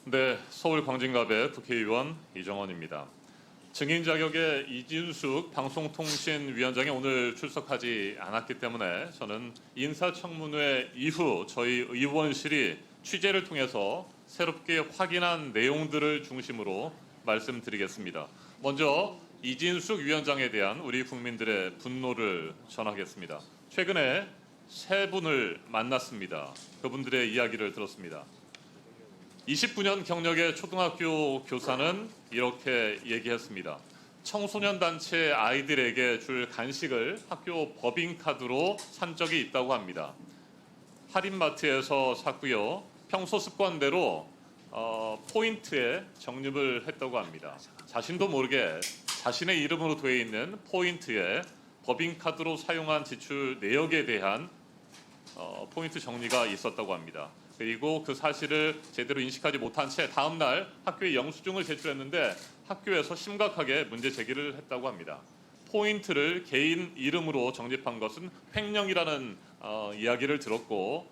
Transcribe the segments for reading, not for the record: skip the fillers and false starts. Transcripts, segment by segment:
네, 서울 광진갑의 국회의원 이정원입니다. 증인 자격의 이진숙 방송통신위원장이 오늘 출석하지 않았기 때문에 저는 인사청문회 이후 저희 의원실이 취재를 통해서 새롭게 확인한 내용들을 중심으로 말씀드리겠습니다. 먼저 이진숙 위원장에 대한 우리 국민들의 분노를 전하겠습니다. 최근에 세 분을 만났습니다. 그분들의 이야기를 들었습니다. 29년 경력의 초등학교 교사는 이렇게 얘기했습니다. 청소년 단체 아이들에게 줄 간식을 학교 법인카드로 산 적이 있다고 합니다. 할인마트에서 샀고요. 평소 습관대로 포인트에 적립을 했다고 합니다. 자신도 모르게 자신의 이름으로 되어 있는 포인트에 법인카드로 사용한 지출 내역에 대한 포인트 정리가 있었다고 합니다. 그리고 그 사실을 제대로 인식하지 못한 채 다음 날 학교에 영수증을 제출했는데 학교에서 심각하게 문제 제기를 했다고 합니다. 포인트를 개인 이름으로 적립한 것은 횡령이라는 이야기를 들었고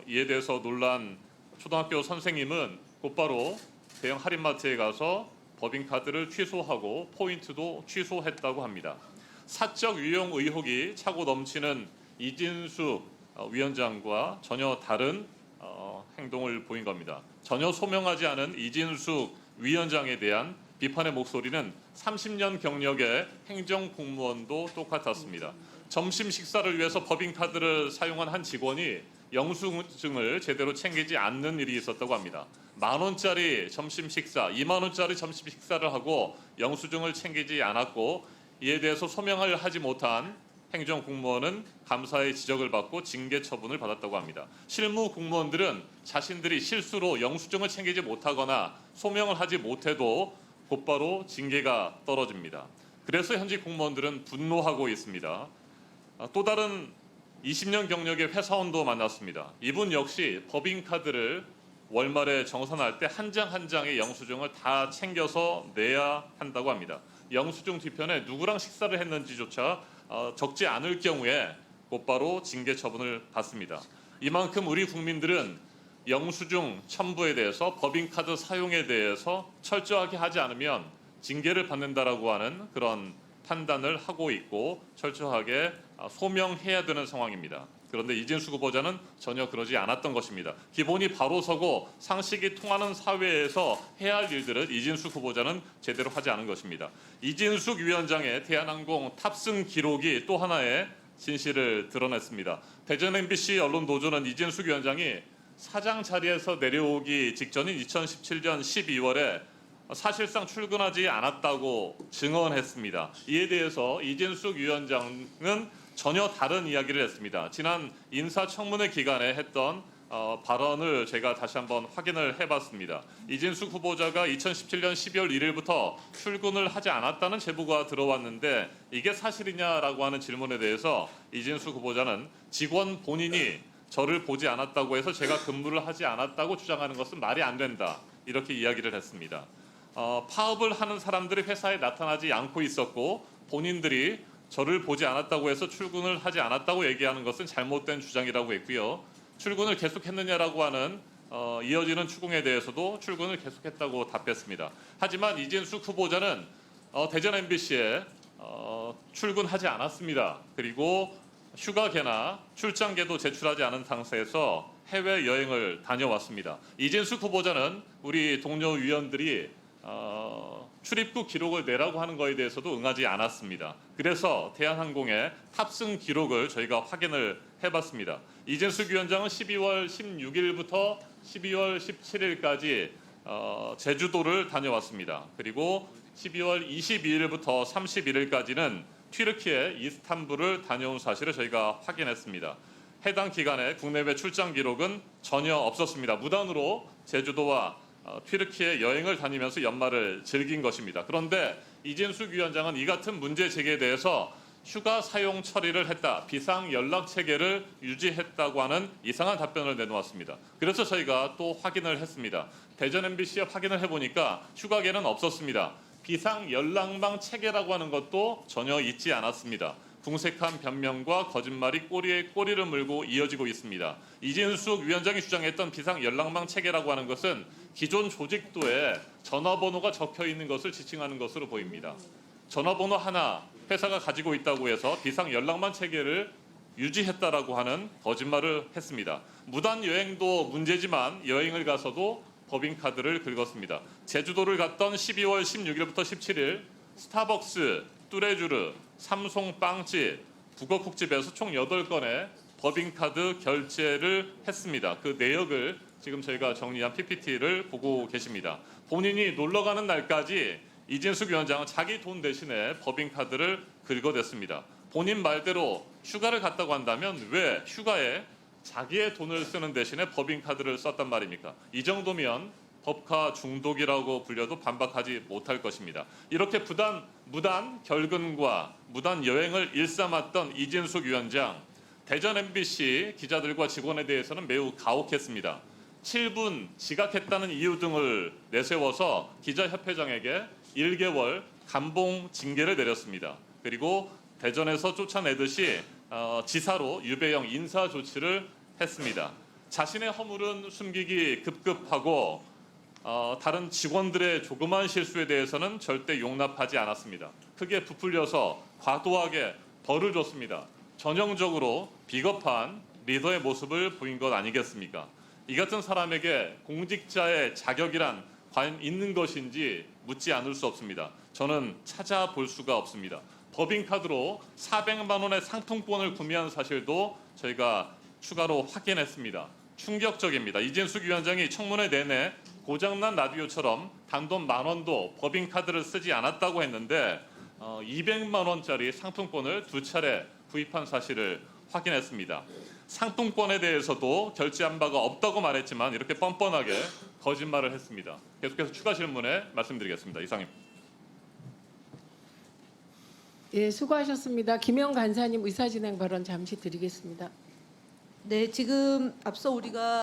이에 대해서 놀란 초등학교 선생님은 곧바로 대형 할인마트에 가서 법인카드를 취소하고 포인트도 취소했다고 합니다. 사적 유용 의혹이 차고 넘치는 이진숙 위원장과 전혀 다른 행동을 보인 겁니다. 전혀 소명하지 않은 이진숙 위원장에 대한 비판의 목소리는 30년 경력의 행정공무원도 똑같았습니다. 점심 식사를 위해서 법인카드를 사용한 한 직원이 영수증을 제대로 챙기지 않는 일이 있었다고 합니다. 10,000원짜리 점심 식사, 20,000원짜리 점심 식사를 하고 영수증을 챙기지 않았고 이에 대해서 소명을 하지 못한 행정공무원은 감사의 지적을 받고 징계 처분을 받았다고 합니다. 실무 공무원들은 자신들이 실수로 영수증을 챙기지 못하거나 소명을 하지 못해도 곧바로 징계가 떨어집니다. 그래서 현직 공무원들은 분노하고 있습니다. 또 다른 20년 경력의 회사원도 만났습니다. 이분 역시 법인카드를 월말에 정산할 때 한 장 한 장의 영수증을 다 챙겨서 내야 한다고 합니다. 영수증 뒤편에 누구랑 식사를 했는지조차 적지 않을 경우에 곧바로 징계 처분을 받습니다. 이만큼 우리 국민들은 영수증 첨부에 대해서 법인카드 사용에 대해서 철저하게 하지 않으면 징계를 받는다라고 하는 그런 판단을 하고 있고 철저하게 소명해야 되는 상황입니다. 그런데 이진숙 후보자는 전혀 그러지 않았던 것입니다. 기본이 바로 서고 상식이 통하는 사회에서 해야 할 일들을 이진숙 후보자는 제대로 하지 않은 것입니다. 이진숙 위원장의 대한항공 탑승 기록이 또 하나의 진실을 드러냈습니다. 대전 MBC 언론 노조는 이진숙 위원장이 사장 자리에서 내려오기 직전인 2017년 12월에 사실상 출근하지 않았다고 증언했습니다. 이에 대해서 이진숙 위원장은 전혀 다른 이야기를 했습니다. 지난 인사청문회 기간에 했던 발언을 제가 다시 한번 확인을 해봤습니다. 이진숙 후보자가 2017년 12월 1일부터 출근을 하지 않았다는 제보가 들어왔는데 이게 사실이냐라고 하는 질문에 대해서 이진숙 후보자는 직원 본인이 저를 보지 않았다고 해서 제가 근무를 하지 않았다고 주장하는 것은 말이 안 된다. 이렇게 이야기를 했습니다. 파업을 하는 사람들이 회사에 나타나지 않고 있었고 본인들이 저를 보지 않았다고 해서 출근을 하지 않았다고 얘기하는 것은 잘못된 주장이라고 했고요. 출근을 계속했느냐라고 하는 이어지는 추궁에 대해서도 출근을 계속했다고 답했습니다. 하지만 이진숙 후보자는 대전 MBC에 출근하지 않았습니다. 그리고 휴가계나 출장계도 제출하지 않은 상태에서 해외여행을 다녀왔습니다. 이진숙 후보자는 우리 동료 위원들이 출입국 기록을 내라고 하는 것에 대해서도 응하지 않았습니다. 그래서 대한항공의 탑승 기록을 저희가 확인을 해봤습니다. 이진숙 위원장은 12월 16일부터 12월 17일까지 제주도를 다녀왔습니다. 그리고 12월 22일부터 31일까지는 튀르키예 이스탄불을 다녀온 사실을 저희가 확인했습니다. 해당 기간에 국내외 출장 기록은 전혀 없었습니다. 무단으로 제주도와 튀르키예 여행을 다니면서 연말을 즐긴 것입니다. 그런데 이진숙 위원장은 이 같은 문제 제기에 대해서 휴가 사용 처리를 했다, 비상 연락 체계를 유지했다고 하는 이상한 답변을 내놓았습니다. 그래서 저희가 또 확인을 했습니다. 대전 MBC에 확인을 해보니까 휴가계는 없었습니다. 비상 연락망 체계라고 하는 것도 전혀 있지 않았습니다. 궁색한 변명과 거짓말이 꼬리에 꼬리를 물고 이어지고 있습니다. 이진숙 위원장이 주장했던 비상 연락망 체계라고 하는 것은 기존 조직도에 전화번호가 적혀 있는 것을 지칭하는 것으로 보입니다. 전화번호 하나 회사가 가지고 있다고 해서 비상 연락망 체계를 유지했다라고 하는 거짓말을 했습니다. 무단 여행도 문제지만 여행을 가서도 법인카드를 긁었습니다. 제주도를 갔던 12월 16일부터 17일 스타벅스, 뚜레쥬르, 삼성 빵집, 북어국집에서 총 8건의 법인카드 결제를 했습니다. 그 내역을 지금 저희가 정리한 PPT를 보고 계십니다. 본인이 놀러가는 날까지 이진숙 위원장은 자기 돈 대신에 법인카드를 긁어댔습니다. 본인 말대로 휴가를 갔다고 한다면 왜 휴가에 자기의 돈을 쓰는 대신에 법인카드를 썼단 말입니까? 이 정도면 법카 중독이라고 불려도 반박하지 못할 것입니다. 이렇게 무단 결근과 무단 여행을 일삼았던 이진숙 위원장, 대전 MBC 기자들과 직원에 대해서는 매우 가혹했습니다. 7분 지각했다는 이유 등을 내세워서 기자협회장에게 1개월 감봉 징계를 내렸습니다. 그리고 대전에서 쫓아내듯이 지사로 유배형 인사 조치를 했습니다. 자신의 허물은 숨기기 급급하고 다른 직원들의 조그만 실수에 대해서는 절대 용납하지 않았습니다. 크게 부풀려서 과도하게 벌을 줬습니다. 전형적으로 비겁한 리더의 모습을 보인 것 아니겠습니까? 이 같은 사람에게 공직자의 자격이란 과연 있는 것인지 묻지 않을 수 없습니다. 저는 찾아볼 수가 없습니다. 법인카드로 400만 원의 상품권을 구매한 사실도 저희가 추가로 확인했습니다. 충격적입니다. 이진숙 위원장이 청문회 내내 고장난 라디오처럼 단돈 10,000원도 법인카드를 쓰지 않았다고 했는데 200만 원짜리 상품권을 2차례 구입한 사실을 확인했습니다. 상품권에 대해서도 결제한 바가 없다고 말했지만 이렇게 뻔뻔하게 거짓말을 했습니다. 계속해서 추가 질문에 말씀드리겠습니다. 이상입니다. 예, 수고하셨습니다. 김영 간사님 의사진행 발언 잠시 드리겠습니다. 네, 지금 앞서 우리가